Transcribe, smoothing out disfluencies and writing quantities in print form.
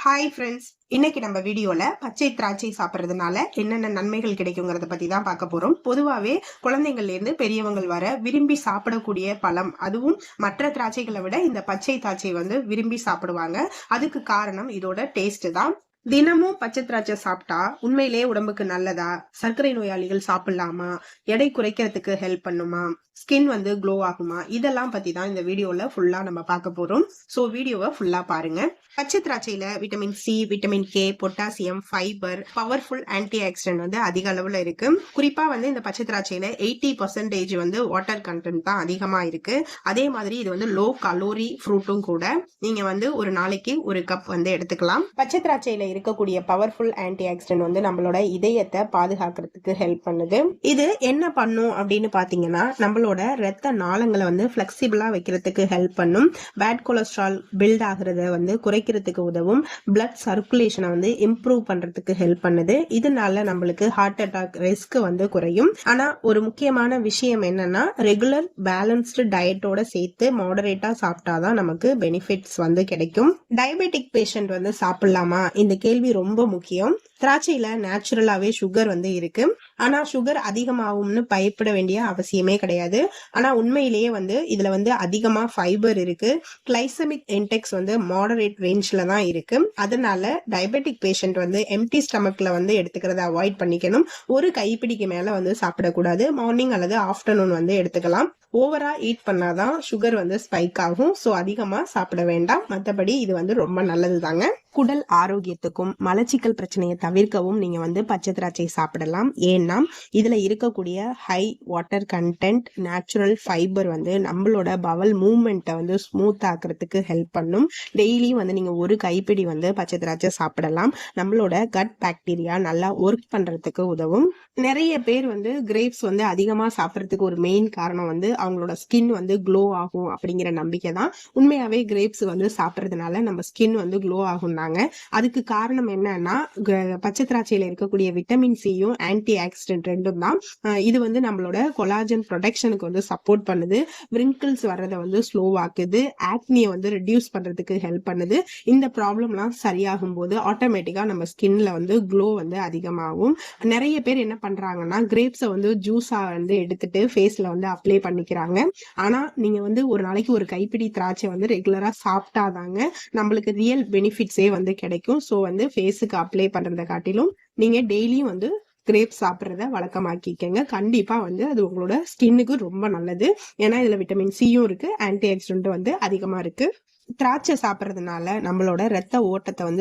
Hi friends, இன்னைக்கு நம்ம வீடியோல பச்சை திராட்சை சாப்பிட்றதுனால என்னென்ன நன்மைகள் கிடைக்குங்கிறத பத்தி தான் பார்க்க போறோம். பொதுவாகவே குழந்தைங்கள்ல இருந்து பெரியவங்கள் வர விரும்பி சாப்பிடக்கூடிய பழம், அதுவும் மற்ற திராட்சைகளை விட இந்த பச்சை திராட்சை விரும்பி சாப்பிடுவாங்க. அதுக்கு காரணம் இதோட டேஸ்ட் தான். தினமும் பச்சை திராட்சை சாப்பிட்டா உண்மையிலேயே உடம்புக்கு நல்லதா? சர்க்கரை நோயாளிகள் சாப்பிடலாமா? எடை குறைக்கிறதுக்கு ஹெல்ப் பண்ணுமா? ஸ்கின் க்ளோ ஆகுமா? இதெல்லாம் பத்தி தான் இந்த வீடியோல ஃபுல்லா நம்ம பார்க்க போறோம். ஸோ வீடியோவை ஃபுல்லா பாருங்க. பச்சை திராட்சையில vitamin C, vitamin K, potassium, fibre, powerful antioxidant அதிக அளவுல இருக்கு. குறிப்பா இந்த பச்சை திராட்சையில 80% வாட்டர் கண்டென்ட் தான் அதிகமா இருக்கு. அதே மாதிரி இது லோ கலோரி ஃப்ரூட்டும் கூட. நீங்க ஒரு நாளைக்கு ஒரு கப் எடுத்துக்கலாம். பச்சை திராட்சையில இருக்கக்கூடிய பவர்ஃபுல் ஆன்டி ஆக்சிடென்ட் நம்மளோட இதயத்தை பாதுகாக்கிறதுக்கு ஹெல்ப் பண்ணுது. இது என்ன பண்ணும் அப்படின்னு பாத்தீங்கன்னா, நம்மளோட ரத்த நாளங்களை பிளெக்சிபிளா வைக்கிறதுக்கு ஹெல்ப் பண்ணும். பேட் கொலஸ்ட்ரால் பில்ட் ஆகுறத குறைக்கிறதுக்கு உதவும். பிளட் சர்க்குலேஷனை இம்ப்ரூவ் பண்றதுக்கு ஹெல்ப் பண்ணுது. இதனால நம்மளுக்கு ஹார்ட் அட்டாக் ரிஸ்க் குறையும். ஆனா ஒரு முக்கியமான விஷயம் என்னன்னா, ரெகுலர் பேலன்ஸ்டு டயட்டோட சேர்த்து மாடரேட்டா சாப்பிட்டாதான் நமக்கு பெனிஃபிட்ஸ் கிடைக்கும். டயபெட்டிக் பேஷண்ட் சாப்பிடலாமா? இந்த கேள்வி ரொம்ப முக்கியம். திராட்சையில நேச்சுரலாவே சுகர் இருக்கு. ஆனா சுகர் அதிகமாகும்னு பயப்பட வேண்டிய அவசியமே கிடையாது. ஆனா உண்மையிலேயே இதுல அதிகமா ஃபைபர் இருக்கு. கிளைசமிக் இன்டெக்ஸ் மாடரேட் ரேஞ்ச்ல தான் இருக்கு. அதனால டயபெட்டிக் பேஷண்ட் எம்டி ஸ்டமக்ல எடுத்துக்கிறத அவாய்ட் பண்ணிக்கணும். ஒரு கைப்பிடிக்கு மேல சாப்பிடக்கூடாது. மார்னிங் அல்லது ஆஃப்டர்நூன் எடுத்துக்கலாம். ஓவரா ஈட் பண்ணாதான் சுகர் ஸ்பைக் ஆகும். ஸோ அதிகமா சாப்பிட வேண்டாம். மற்றபடி இது ரொம்ப நல்லது தாங்க. குடல் ஆரோக்கியத்துக்கும் மலச்சிக்கல் பிரச்சனையை தவிர்க்கவும் நீங்க பச்சை திராட்சை சாப்பிடலாம். ஏன்னா இதுல இருக்கக்கூடிய high water content, natural fibre நம்மளோட பவல் மூவ்மெண்ட்டை ஸ்மூத் ஆக்குறதுக்கு ஹெல்ப் பண்ணும். டெய்லியும் நீங்க ஒரு கைப்பிடி பச்சை திராட்சை சாப்பிடலாம். நம்மளோட கட் பாக்டீரியா நல்லா ஒர்க் பண்றதுக்கு உதவும். நிறைய பேர் கிரேப்ஸ் அதிகமா சாப்பிட்றதுக்கு ஒரு மெயின் காரணம் அவங்களோட ஸ்கின் க்ளோ ஆகும் அப்படிங்கிற நம்பிக்கை தான். உண்மையாவே கிரேப்ஸ் சாப்பிட்றதுனால நம்ம ஸ்கின் க்ளோ ஆகும்னாங்க. அதுக்கு காரணம் என்னன்னா, பச்சை திராட்சையில இருக்கக்கூடிய விட்டமின் சியும் ஆன்டி ஆக்சிடென்ட் ரெண்டும் தான். இது நம்மளோட கொலாஜன் ப்ரொடக்ஷனுக்கு சப்போர்ட் பண்ணுது. விரிங்கிள்ஸ் வர்றதை ஸ்லோ ஆக்குது. ஆக்னியை ரெடியூஸ் பண்றதுக்கு ஹெல்ப் பண்ணுது. இந்த ப்ராப்ளம்லாம் சரியாகும் போது ஆட்டோமேட்டிக்கா நம்ம ஸ்கின்ல க்ளோ அதிகமாகும். நிறைய பேர் என்ன பண்றாங்கன்னா, கிரேப்ஸை ஜூஸா எடுத்துட்டு ஃபேஸ்ல அப்ளை பண்ணிக்கிறாங்க. ஆனா நீங்க ஒரு நாளைக்கு ஒரு கைப்பிடி திராட்சை ரெகுலரா சாப்பிட்டாதாங்க நம்மளுக்கு ரியல் பெனிஃபிட்ஸே கிடைக்கும். ஸோ ஃபேஸுக்கு அப்ளை பண்றதை காட்டிலும் நீங்க டெய்லியும் கிரேப்ஸ் சாப்பிட்றத வழக்கமாக்கிக்கங்க. கண்டிப்பா அது உங்களோட ஸ்கின்னுக்கு ரொம்ப நல்லது. ஏன்னா இதுல விட்டமின் சியும் இருக்கு, ஆன்டி ஆக்சிடென்ட் அதிகமா இருக்கு. திராட்சை சாப்பிட்றதுனால நம்மளோட ரத்த ஓட்டத்தை